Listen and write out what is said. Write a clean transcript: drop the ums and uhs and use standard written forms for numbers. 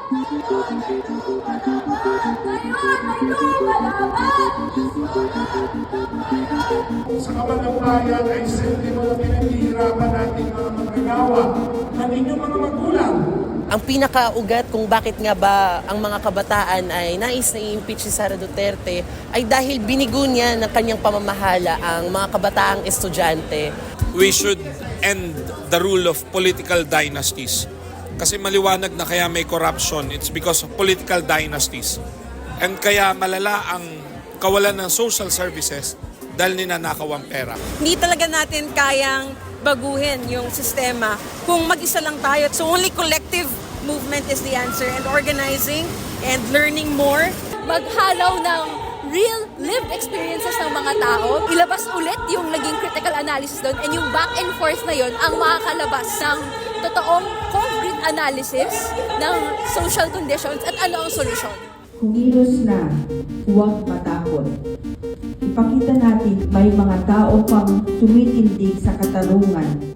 Sa kamanang ay simple mga pinaghihirapan natin mga magagawa ng inyong mga magulang. Ang pinakaugat kung bakit nga ba ang mga kabataan ay nais na i-impeach si Sara Duterte ay dahil binigo niya ng kanyang pamamahala ang mga kabataang estudyante. We should end the rule of political dynasties. Kasi maliwanag na kaya may corruption, it's because of political dynasties. And kaya malala ang kawalan ng social services dahil ninanakaw ang pera. Hindi talaga natin kayang baguhin yung sistema kung mag-isa lang tayo. So only collective movement is the answer, and organizing and learning more. Maghalaw ng real lived experiences ng mga tao, ilabas ulit yung naging critical analysis doon, and yung back and forth na yon ang makakalabas ng totoong concrete analysis ng social conditions at ano ang solusyon. Kumilos na, huwag matakot. Ipakita natin may mga tao pang tumitindig sa katarungan